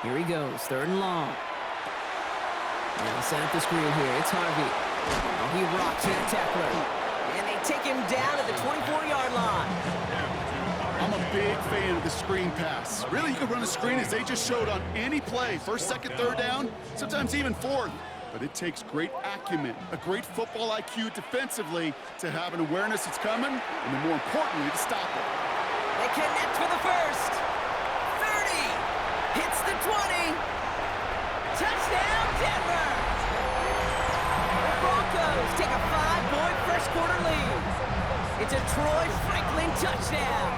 Here he goes, 3rd and long. Now set up the screen here. It's Harvey. Oh, he rocks that tackler. And they take him down at the 24-yard line. I'm a big fan of the screen pass. Really, you can run a screen as they just showed on any play. 1st, 2nd, 3rd down, sometimes even 4th. But it takes great acumen, a great football IQ defensively to have an awareness it's coming, and then more importantly, to stop it. They connect for the first. 30. Hits the 20. Touchdown, Denver. The Broncos take a 5-point first-quarter lead. It's a Troy Franklin touchdown.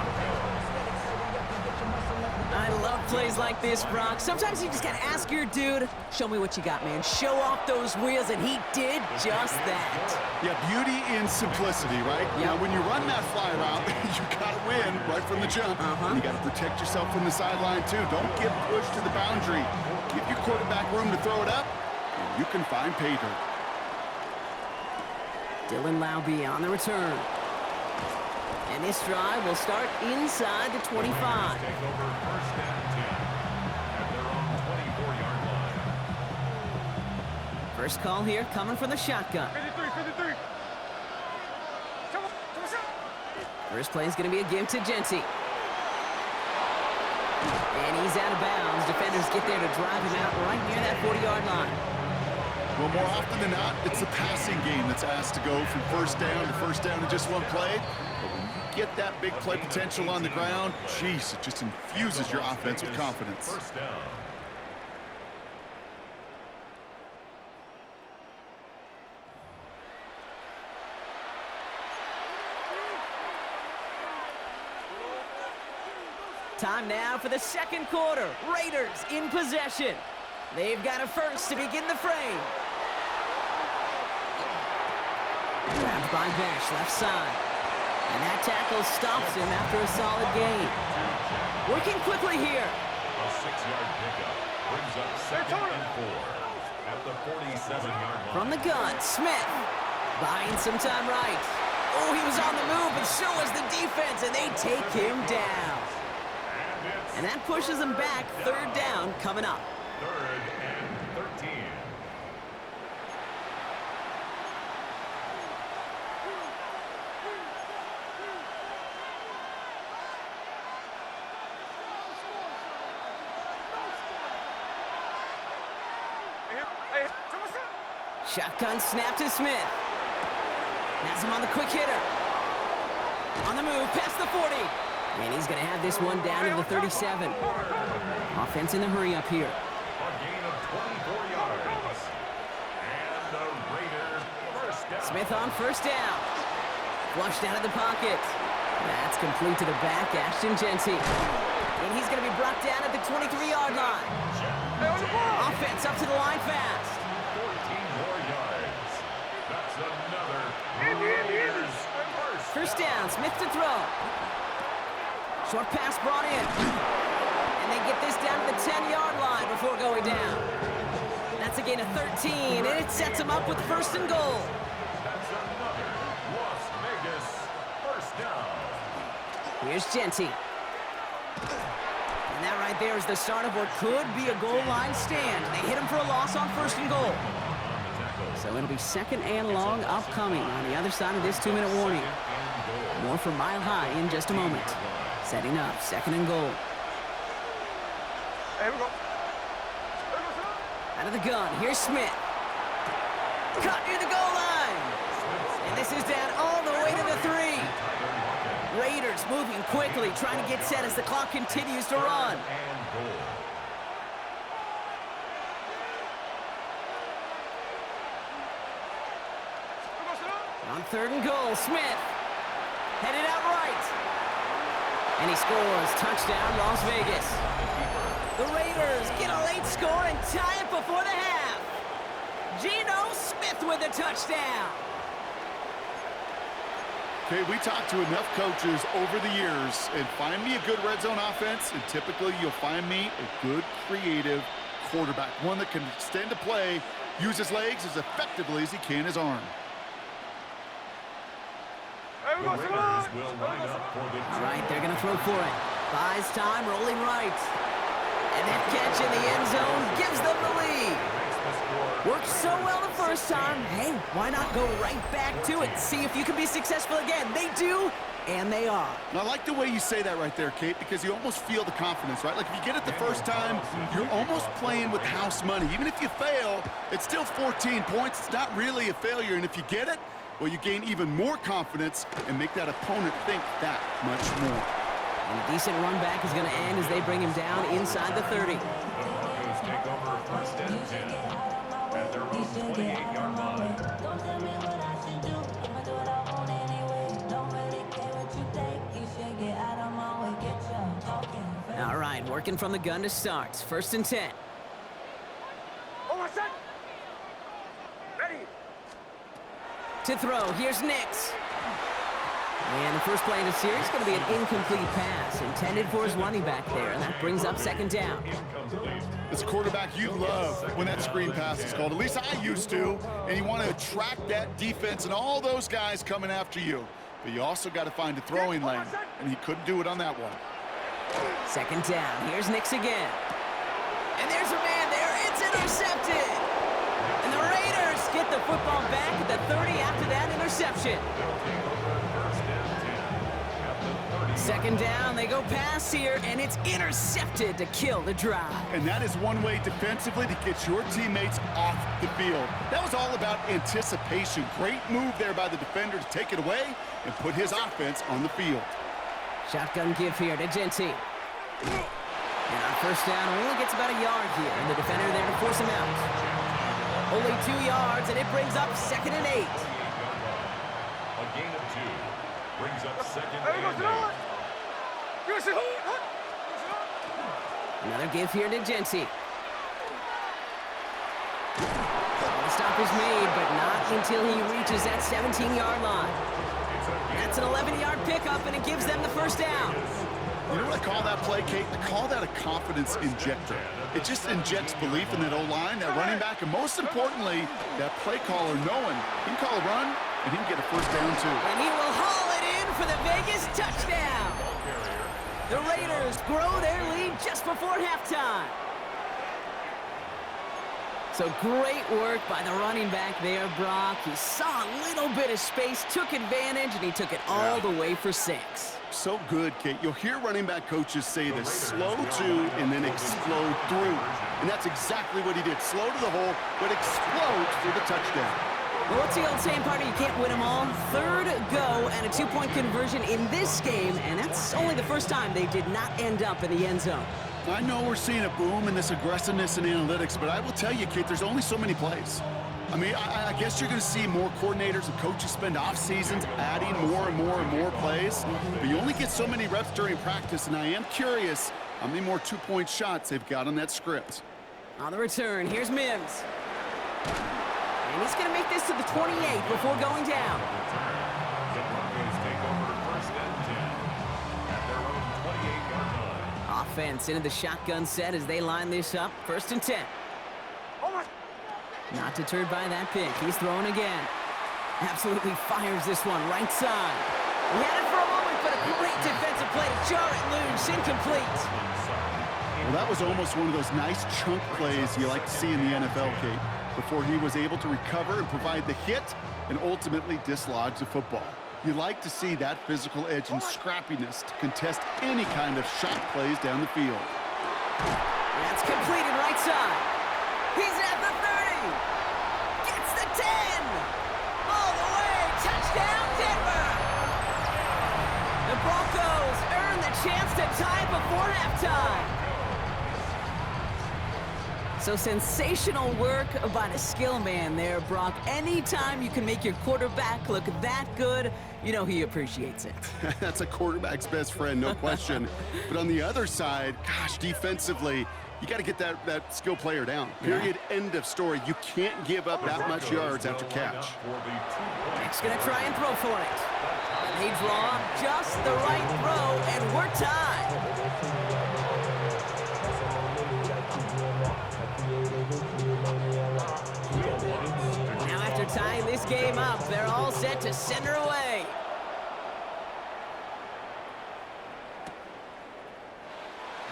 I love plays like this, Brock. Sometimes you just gotta ask your dude, show me what you got, man. Show off those wheels, and he did just that. Yeah, beauty in simplicity, right? Yep. Now, when you run that fly route, you gotta win right from the jump. And you gotta protect yourself from the sideline, too. Don't get pushed to the boundary. Give your quarterback room to throw it up, and you can find pay dirt. Dylan Laube on the return. And this drive will start inside the 25. Take over 1st and 10 at their own 24-yard line. First call here coming from the shotgun. 53. First play is going to be a give to Genty. And he's out of bounds. Defenders get there to drive him out right near that 40-yard line. Well, more often than not, it's the passing game that's asked to go from 1st down to 1st down in just one play. But when you get that big play potential on the ground, geez, it just infuses your offense with confidence. 1st down. Time now for the 2nd quarter. Raiders in possession. They've got a first to begin the frame. Grabbed by Bash, left side. And that tackle stops him after a solid gain. Working quickly here. A 6-yard pickup brings up 2nd and 4 at the 47-yard line. From the gun, Smith. Buying some time right. Oh, he was on the move, but so was the defense, and they take him down. And that pushes him back. 3rd down coming up. 3rd and 13. Shotgun snap to Smith. Has him on the quick hitter. On the move, past the 40. And he's going to have this one down to the 37. Offense in the hurry up here. A gain of 24 yards. And the Raiders 1st down. Smith on 1st down. Flushed out of the pocket. That's complete to the back, Ashton Genty. And he's going to be brought down at the 23-yard line. Offense up to the line fast. 14 more yards. That's another Raiders 1st down, Smith to throw. Short pass brought in. And they get this down to the 10-yard line before going down. That's a gain of 13, and it sets them up with 1st and goal. That's another Las Vegas 1st down. Here's Genty. And that right there is the start of what could be a goal line stand. They hit him for a loss on 1st and goal. So it'll be 2nd and long upcoming on the other side of this 2-minute warning. More from Mile High in just a moment. Setting up 2nd and goal. Out of the gun, here's Smith. Cut near the goal line. And this is down all the way to the 3. Raiders moving quickly, trying to get set as the clock continues to run. On 3rd and goal, Smith. Headed out right. And he scores. Touchdown, Las Vegas. The Raiders get a late score and tie it before the half. Geno Smith with a touchdown. Okay, we talked to enough coaches over the years, and find me a good red zone offense, and typically you'll find me a good creative quarterback, one that can extend a play, use his legs as effectively as he can his arm. The Raiders will line up for the All right, they're going to throw for it. Buys time, rolling right. And that catch catch in the end zone gives them the lead. Worked so well the first time. Hey, why not go right back to it? See if you can be successful again. They do, and they are. I like the way you say that right there, Kate, because you almost feel the confidence, right? Like if you get it the first time, you're almost playing with house money. Even if you fail, it's still 14 points. It's not really a failure, and if you get it, well, you gain even more confidence and make that opponent think that much more. And a decent run back is going to end as they bring him down inside the 30. The Broncos take over first and 10 at their own 28-yard line. All right, working from the gun to start. First and 10. Ready. To throw, here's Nix. And the first play in the series is going to be an incomplete pass intended for his running back there, and that brings up second down. As a quarterback, you love when that screen pass is called. At least I used to. And you want to attract that defense and all those guys coming after you. But you also got to find a throwing lane, and he couldn't do it on that one. Second down. Here's Nix again. And there's a man there. It's intercepted. And the Raiders get the football back at the 30 after that interception. Second down, they go pass here, and it's intercepted to kill the drive. And that is one way defensively to get your teammates off the field. That was all about anticipation. Great move there by the defender to take it away and put his offense on the field. Shotgun give here to Genty. And on first down, only gets about a yard here, and the defender there to force him out. Only 2 yards, and it brings up second and 8. A gain of 2 brings up second and 8. Another give here to Genty. The stop is made, but not until he reaches that 17-yard line. That's an 11-yard pickup, and it gives them the first down. You know what I call that play, Kate? I call that a confidence injector. It just injects belief in that O-line, that running back, and most importantly, that play caller knowing he can call a run, and he can get a first down, too. And he will haul it in for the Vegas touchdown. The Raiders grow their lead just before halftime. So great work by the running back there, Brock. He saw a little bit of space, took advantage, and he took it all the way for 6. So good, Kate. You'll hear running back coaches say this: slow to and then explode through. And that's exactly what he did. Slow to the hole, but explodes for the touchdown. Well, what's the old saying, partner? You can't win them all. Third go and a 2-point conversion in this game, and that's only the first time they did not end up in the end zone. I know we're seeing a boom in this aggressiveness and analytics, but I will tell you, Kate, there's only so many plays. I mean, I guess you're going to see more coordinators and coaches spend off seasons adding more and more and more plays, but you only get so many reps during practice, and I am curious how many more 2-point shots they've got on that script. On the return, here's Mims. And he's going to make this to the 28 before going down. The Broncos take over first and 10 at their own 28-yard line. Offense into the shotgun set as they line this up. First and 10. Not deterred by that pick. He's throwing again. Absolutely fires this one right side. He had it for a moment, but a great defensive play to jar it loose. Incomplete. Well, that was almost one of those nice chunk plays you like to see in the NFL, Kate, before he was able to recover and provide the hit and ultimately dislodge the football. You like to see that physical edge and scrappiness to contest any kind of shot plays down the field. That's completed right side. He's at the 30. Gets the 10. All the way. Touchdown, Denver. The Broncos earn the chance to tie before halftime. So sensational work by the skill man there, Brock. Anytime you can make your quarterback look that good, you know he appreciates it. That's a quarterback's best friend, no question. But on the other side, gosh, defensively, you got to get that skill player down. Period, end of story. You can't give up that much yards after catch. Nick's going to try and throw for it. And they draw just the right throw, and we're tied. Now after tying this game up, they're all set to send her away.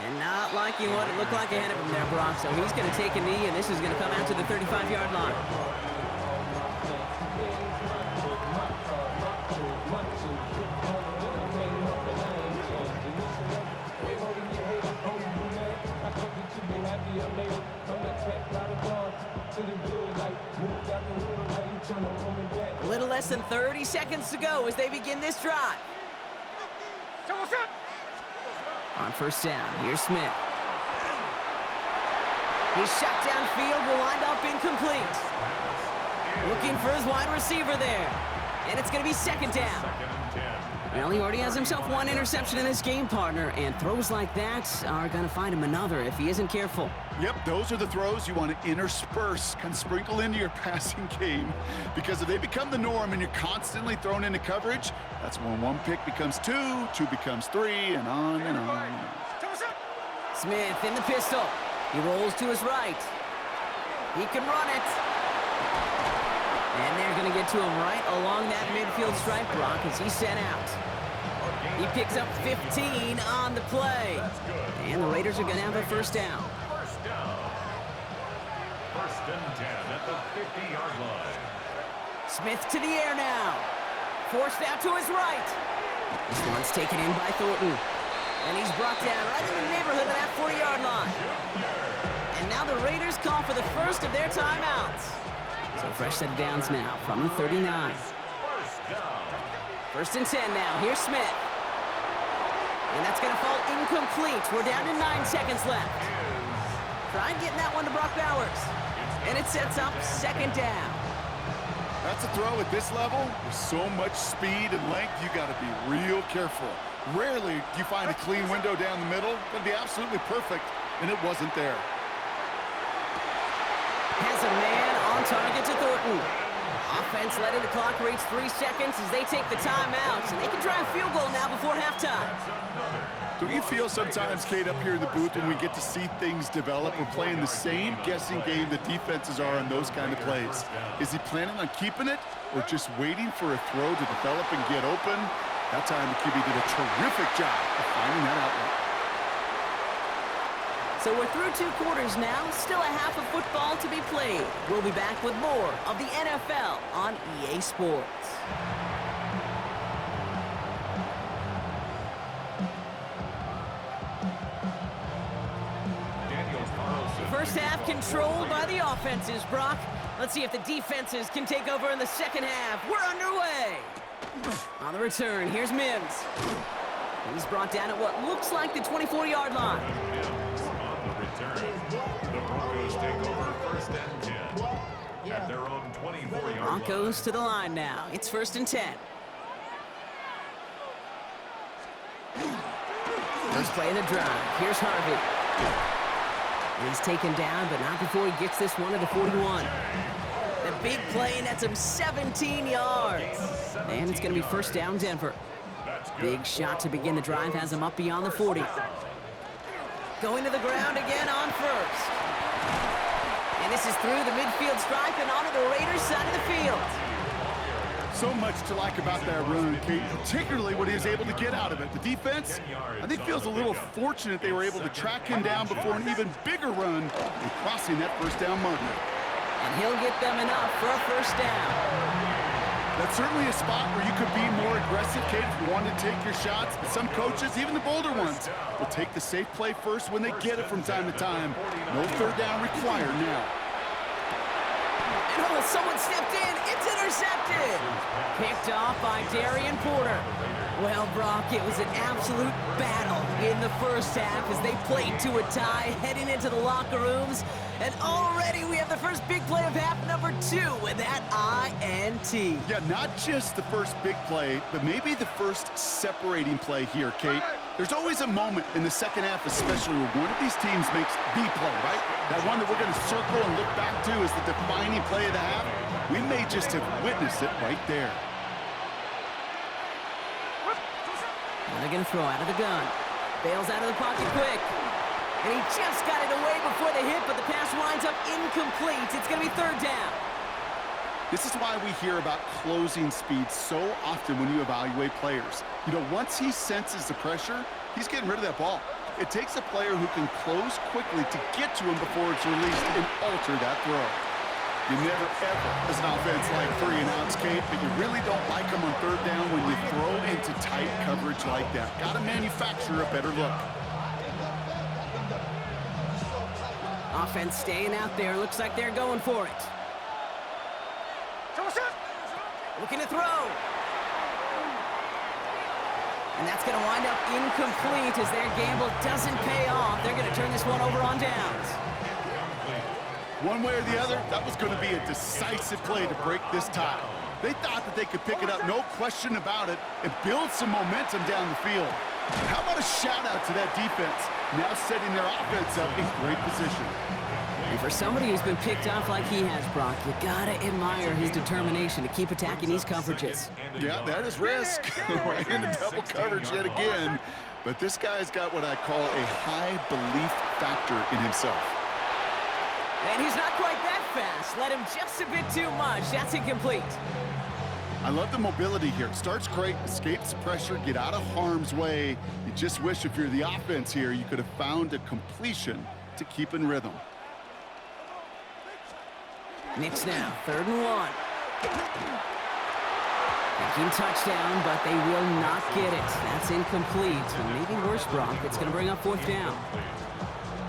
And not like taking what it looked like ahead of him there, Brock. So he's going to take a knee, and this is going to come out to the 35-yard line. A little less than 30 seconds to go as they begin this drive. On first down, here's Smith. He's shot downfield, will wind up incomplete. Looking for his wide receiver there. And it's going to be second down. Well, he already has himself one interception in this game, partner, and throws like that are going to find him another if he isn't careful. Yep, those are the throws you want to intersperse, kind of sprinkle into your passing game. Because if they become the norm and you're constantly thrown into coverage, that's when one pick becomes two, two becomes three, and on and on. Smith in the pistol. He rolls to his right. He can run it. And they're going to get to him right along that midfield stripe, Brock, as he's sent out. He picks up 15 on the play. And the Raiders are going to have a first down. First and 10 at the 50-yard line. Smith to the air now. Forced out to his right. This one's taken in by Thornton. And he's brought down right in the neighborhood of that 40-yard line. And now the Raiders call for the first of their timeouts. So fresh set of downs now from the 39. First and 10 now. Here's Smith. And that's going to fall incomplete. We're down to 9 seconds left. Try getting that one to Brock Bowers. And it sets up second down. That's a throw at this level. With so much speed and length, you got to be real careful. Rarely do you find a clean window down the middle. It's going to be absolutely perfect, and it wasn't there. Has a man on target to Thornton. Offense letting the clock reach 3 seconds as they take the timeouts, and they can try a field goal now before halftime. Do you feel sometimes, Kate, up here in the booth when we get to see things develop? We're playing the same guessing game the defenses are on those kind of plays. Is he planning on keeping it or just waiting for a throw to develop and get open? That time the QB did a terrific job of finding that outlet. So we're through 2 quarters now, still a half of football to be played. We'll be back with more of the NFL on EA Sports. First half controlled by the offenses, Brock. Let's see if the defenses can take over in the second half. We're underway. On the return, here's Mims. He's brought down at what looks like the 24-yard line. On the return, the Broncos take over first and 10 at their own 24-yard line. Broncos to the line now. It's first and 10. First play of the drive. Here's Harvey. He's taken down, but not before he gets this one to the 41. The big play nets him 17 yards. And it's going to be first down, Denver. Big shot to begin the drive has him up beyond the 40. Going to the ground again on first. And this is through the midfield stripe and onto the Raiders' side of the field. So much to like about that run, Kate, particularly what he was able to get out of it. The defense, I think, feels a little fortunate they were able to track him down before an even bigger run and crossing that first down marker. And he'll get them enough for a first down. That's certainly a spot where you could be more aggressive, Kate, if you want to take your shots. But some coaches, even the bolder ones, will take the safe play first when they get it from time to time. No third down required now. And oh, someone stepped in. It's intercepted. Picked off by Darian Porter. Well, Brock, it was an absolute battle in the first half as they played to a tie, heading into the locker rooms. And already we have the first big play of half number 2 with that INT. Yeah, not just the first big play, but maybe the first separating play here, Kate. There's always a moment in the second half, especially where one of these teams makes the play, right? That one that we're going to circle and look back to as the defining play of the half. We may just have witnessed it right there. And they're going to throw out of the gun. Bails out of the pocket quick. And he just got it away before the hit, but the pass winds up incomplete. It's going to be third down. This is why we hear about closing speed so often when you evaluate players. You know, once he senses the pressure, he's getting rid of that ball. It takes a player who can close quickly to get to him before it's released and alter that throw. You never, ever, as an offense, like 3-and-outs, Kate, but you really don't like them on third down when you throw into tight coverage like that. Got to manufacture a better look. Offense staying out there. Looks like they're going for it. Looking to throw. And that's going to wind up incomplete as their gamble doesn't pay off. They're going to turn this one over on downs. One way or the other, that was going to be a decisive play to break this tie. They thought that they could pick it up, no question about it, and build some momentum down the field. How about a shout-out to that defense, now setting their offense up in great position. And for somebody who's been picked off like he has, Brock, you gotta admire his determination to keep attacking these coverages. Yeah, that is risk. Into double coverage yet again. But this guy's got what I call a high belief factor in himself. And he's not quite that fast. Let him just a bit too much. That's incomplete. I love the mobility here. Starts great, escapes pressure, get out of harm's way. You just wish if you're the offense here, you could have found a completion to keep in rhythm. Knicks now, 3rd and 1. Thinking touchdown, but they will not get it. That's incomplete. And maybe worse, Brock, it's going to bring up 4th down.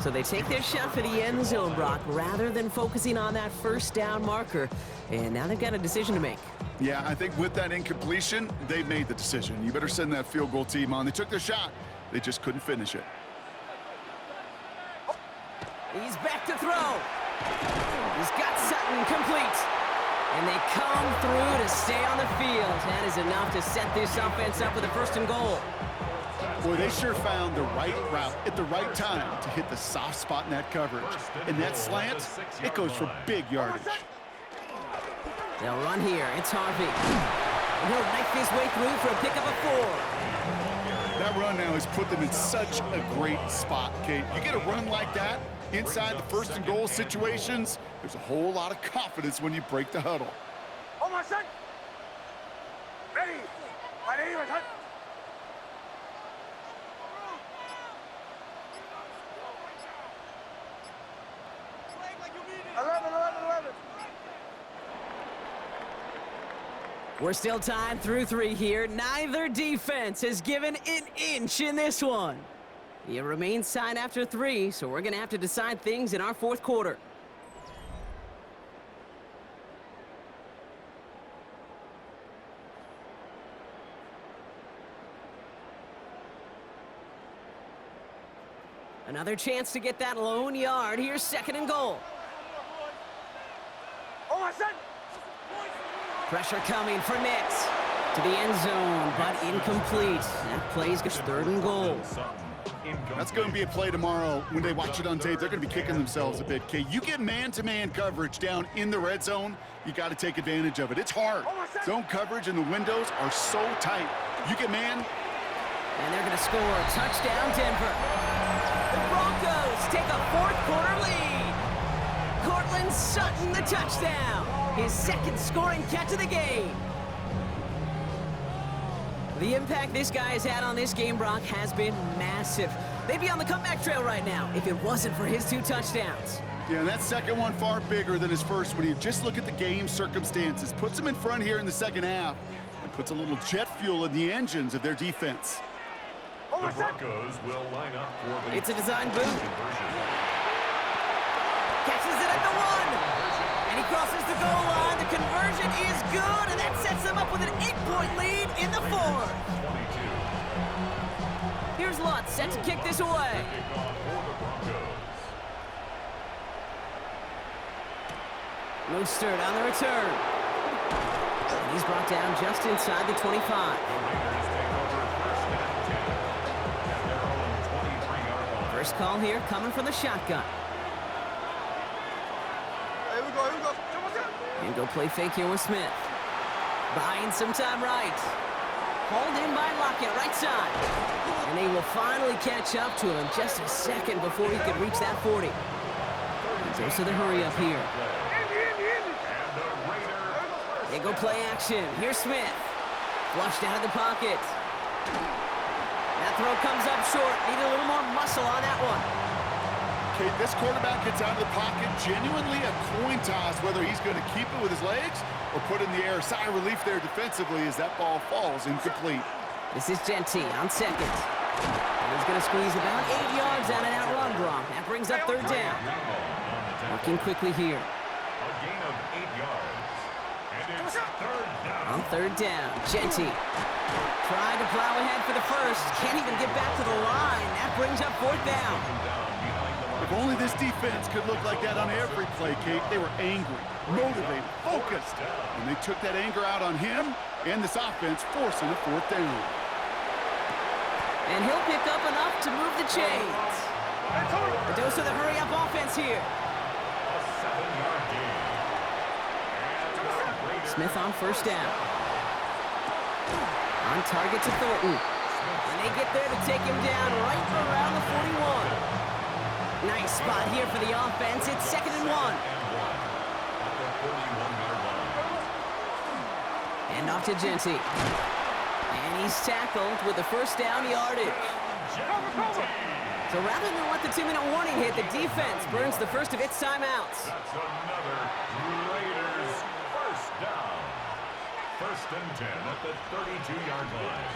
So they take their shot for the end zone, Brock, rather than focusing on that 1st down marker. And now they've got a decision to make. Yeah, I think with that incompletion, they made the decision. You better send that field goal team on. They took their shot. They just couldn't finish it. He's back to throw. He's got Sutton complete. And they come through to stay on the field. That is enough to set this offense up with a 1st and goal. Boy, they sure found the right route at the right time to hit the soft spot in that coverage. And that slant, it goes for big yardage. They'll run here. It's Harvey. And he'll knife his way through for a pickup of 4. That run now has put them in such a great spot, Kate. You get a run like that inside the 1st and goal situations, there's a whole lot of confidence when you break the huddle. Oh, my son! Ready! Ready, my son! We're still tied through 3 here. Neither defense has given an inch in this one. It remains tied after 3, so we're going to have to decide things in our 4th quarter. Another chance to get that lone yard. Here's 2nd and goal. Oh, my son! Pressure coming for Knicks to the end zone, but incomplete. That play's just 3rd and goal. That's going to be a play tomorrow. When they watch it on tape, they're going to be kicking themselves a bit. Kate, you get man-to-man coverage down in the red zone, you got to take advantage of it. It's hard. Zone coverage and the windows are so tight. You get man. And they're going to score. Touchdown, Denver. The Broncos take a 4th quarter lead. Cortland Sutton, the touchdown. His 2nd scoring catch of the game. The impact this guy has had on this game, Brock, has been massive. They'd be on the comeback trail right now if it wasn't for his 2 touchdowns. Yeah, and that 2nd one far bigger than his 1st when you just look at the game circumstances. Puts them in front here in the 2nd half and puts a little jet fuel in the engines of their defense. The Broncos will line up for the... It's a design boot. Catches it at the 1. And he crosses the goal line. The conversion is good, and that sets them up with an 8-point lead in the 4th. Here's Lutz set to kick this away. Mostert on the return. And he's brought down just inside the 25. First call here coming from the shotgun. Here we go. And go play fake here with Smith. Buying some time right. Hauled in by Lockett, right side. And they will finally catch up to him just a second before he could reach that 40. He goes to the hurry up here. They go play action. Here's Smith. Flushed out of the pocket. That throw comes up short. Need a little more muscle on that one. Okay, this quarterback gets out of the pocket, genuinely a coin toss, whether he's going to keep it with his legs or put it in the air. Sigh of relief there defensively as that ball falls incomplete. This is Genty on second. And he's going to squeeze about 8 yards out of that run, Gronk. That brings up third down. Working quickly here. A gain of 8 yards. And it's third down. On third down, Genty. Tried to plow ahead for the first. Can't even get back to the line. That brings up fourth down. If only this defense could look like that on every play, Kate. They were angry, motivated, focused. And they took that anger out on him and this offense, forcing a fourth down. And he'll pick up enough to move the chains. A dose of the hurry-up offense here. A 7-yard gain. Smith on first down. On target to Thornton. And they get there to take him down right around the 41. Nice spot here for the offense. It's 2nd and 1. And off to Genty. And he's tackled with the first down yardage. So rather than let the 2-minute warning hit, the defense burns the first of its timeouts. That's another Raiders first down. 1st and 10 at the 32-yard line.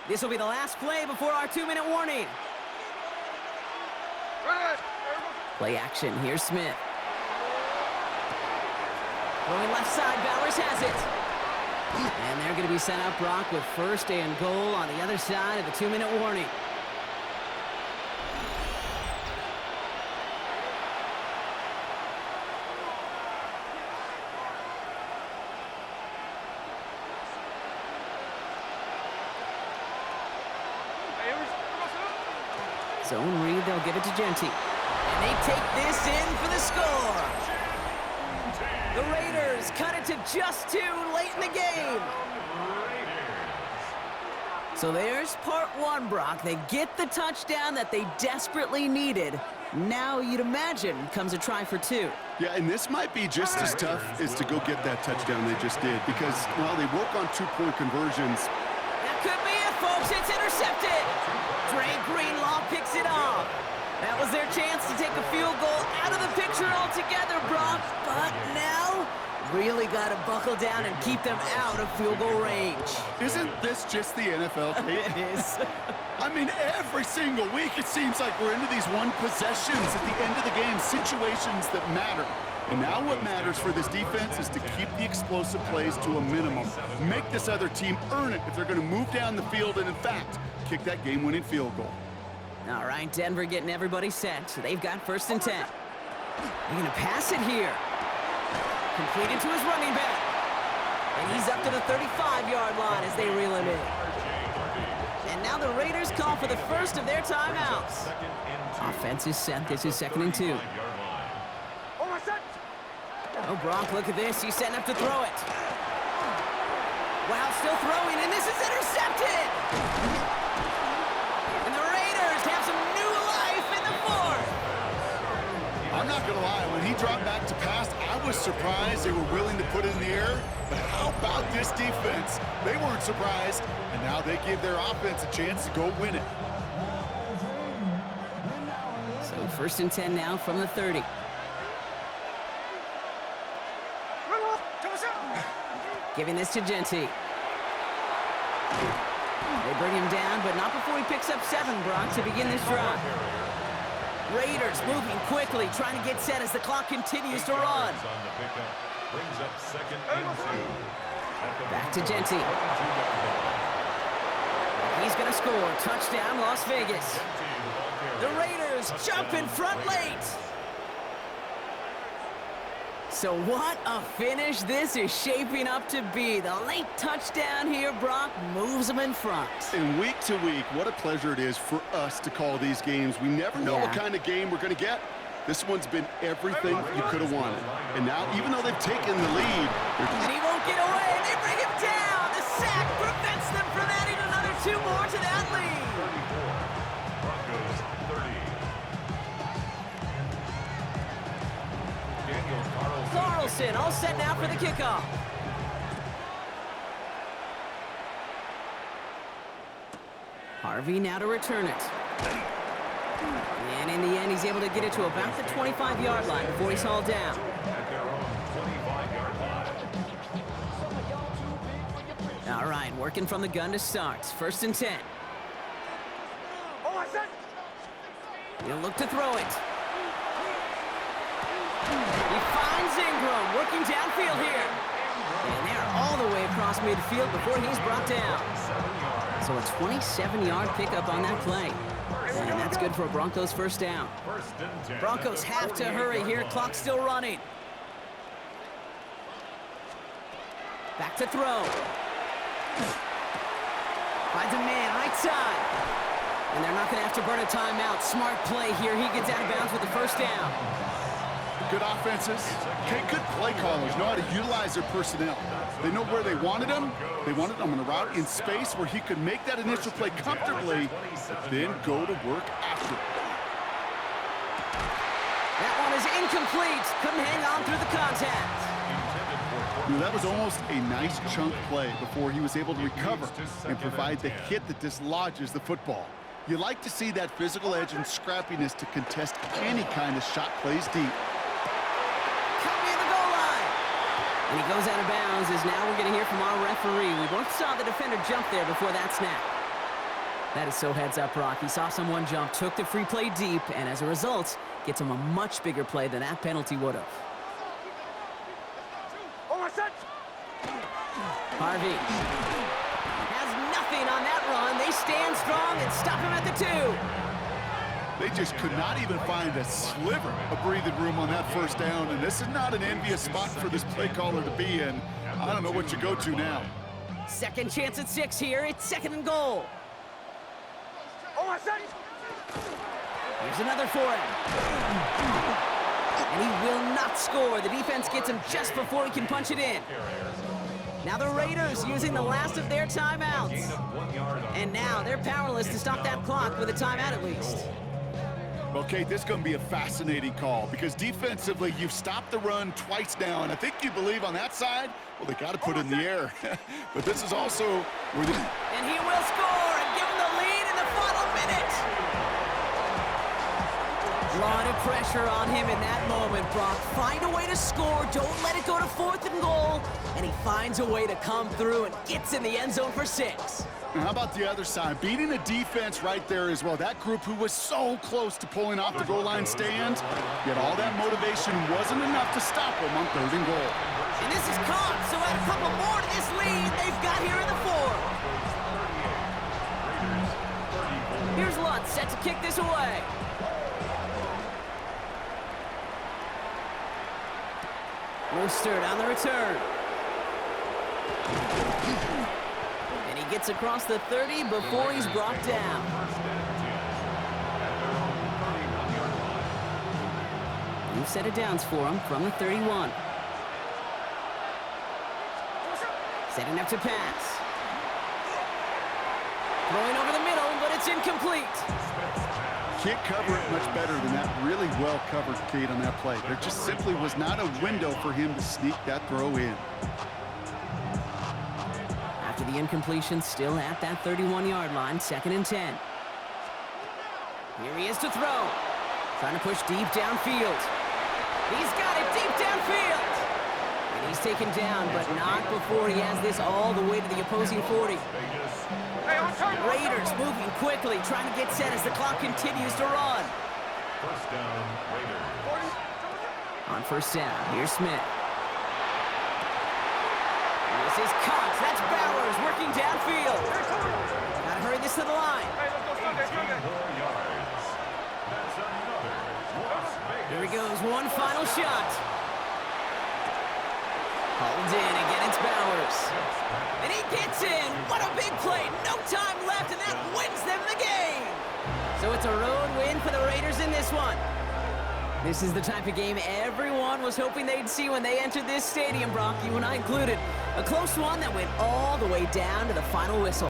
This will be the last play before our 2-minute warning. Play action. Here's Smith. Going left side, Bowers has it. And they're going to be sent up, Brock, with 1st and goal on the other side of the 2-minute warning. Zone read, they'll give it to Genty. And they take this in for the score. The Raiders cut it to just 2 late in the game. So there's part 1, Brock. They get the touchdown that they desperately needed. Now you'd imagine comes a try for 2. Yeah, and this might be just as tough as to go get that touchdown they just did because, well, they work on 2-point conversions. That could be it, folks. It's intercepted. Dre Greenlaw picks it off. That was their chance to take a field goal out of the picture altogether, Brock. But now, really got to buckle down and keep them out of field goal range. Isn't this just the NFL, Kate? It is. I mean, every single week it seems like we're into these one possessions at the end of the game, situations that matter. And now what matters for this defense is to keep the explosive plays to a minimum. Make this other team earn it if they're going to move down the field and, in fact, kick that game-winning field goal. All right, Denver getting everybody set. So they've got 1st and 10. They're going to pass it here. Completed to his running back. And he's up to the 35-yard line as they reel him in. And now the Raiders call for the first of their timeouts. Offense is set. This is 2nd and 2. Oh, Brock, look at this. He's setting up to throw it. Wow, still throwing, and this is intercepted! And the Raiders have some new life in the 4th. I'm not going to lie. When he dropped back to pass, I was surprised they were willing to put it in the air. But how about this defense? They weren't surprised, and now they give their offense a chance to go win it. So 1st and 10 now from the 30. Giving this to Genty. They bring him down, but not before he picks up 7, Brock, to begin this drive. Raiders moving quickly, trying to get set as the clock continues to run. Back to Genty. He's going to score. Touchdown, Las Vegas. The Raiders jump in front late. So what a finish this is shaping up to be. The late touchdown here, Brock, moves them in front. And week to week, what a pleasure it is for us to call these games. We never know what kind of game we're going to get. This one's been everything you could have wanted. And now, even though they've taken the lead... And he won't get away. They bring him down. The sack prevents them from adding another 2 more to that lead. 34, Broncos 30. Daniel Carlson Jefferson all set now for the kickoff. Harvey now to return it. And in the end, he's able to get it to about the 25-yard line before he's hauled down. At their own 25-yard line. All right, working from the gun to start. 1st and 10. He'll look to throw it. He finds Ingram working downfield here. And they're all the way across midfield before he's brought down. So a 27-yard pickup on that play. And that's good for a Broncos 1st down. Broncos have to hurry here. Clock still running. Back to throw. Finds a man right side. And they're not going to have to burn a timeout. Smart play here. He gets out of bounds with the 1st down. Good offenses. Okay, good play callers know how to utilize their personnel. They know where they wanted him. They wanted him on a route in space where he could make that initial play comfortably, but then go to work after it. That one is incomplete. Couldn't hang on through the contact. That was almost a nice chunk play before he was able to recover and provide the hit that dislodges the football. You like to see that physical edge and scrappiness to contest any kind of shot plays deep. Cut near the goal line. And he goes out of bounds as now we're going to hear from our referee. We both saw the defender jump there before that snap. That is so heads up, Brock. He saw someone jump, took the free play deep, and as a result, gets him a much bigger play than that penalty would have. Harvey has nothing on that run. They stand strong and stop him at the 2. They just could not even find a sliver of breathing room on that 1st down, and this is not an envious spot for this play caller to be in. I don't know what you go to now. 2nd chance at 6 here. It's 2nd and goal. Here's another for him. And he will not score. The defense gets him just before he can punch it in. Now the Raiders using the last of their timeouts. And now they're powerless to stop that clock with a timeout at least. Well, Kate, this is going to be a fascinating call because defensively, you've stopped the run twice now, and I think you believe on that side, well, they got to put it in the air. But this is also where the... And he will score and give him the lead in the final minute. A lot of pressure on him in that moment, Brock. Find a way to score. Don't let it go to 4th and goal. And he finds a way to come through and gets in the end zone for 6. Now, how about the other side? Beating the defense right there as well. That group who was so close to pulling off the goal line stand, yet all that motivation wasn't enough to stop them on 3rd and goal. And this is caught, so add a couple more to this lead they've got here in the 4th. Here's Lutz set to kick this away. Mostert on the return. And he gets across the 30 before he's brought down. New set of downs for him from the 31. Setting up to pass. Throwing over the middle, but it's incomplete. Can't cover it much better than that really well-covered Kate on that play. There just simply was not a window for him to sneak that throw in. After the incompletion, still at that 31-yard line, 2nd and 10. Here he is to throw. Trying to push deep downfield. He's got it deep downfield. And he's taken down, but not before he has this all the way to the opposing 40. Raiders moving quickly, trying to get set as the clock continues to run. 1st down, Raiders. On 1st down, here's Smith. This is Cox. That's Bowers working downfield. Gotta hurry this to the line. 18 more yards. That's another Las Vegas. Here he goes, one final shot. Hauled in, again it's Bowers. And he gets in. What a big play. No time left, and that wins them the game. So it's a road win for the Raiders in this one. This is the type of game everyone was hoping they'd see when they entered this stadium, Brock, you and I included. A close one that went all the way down to the final whistle.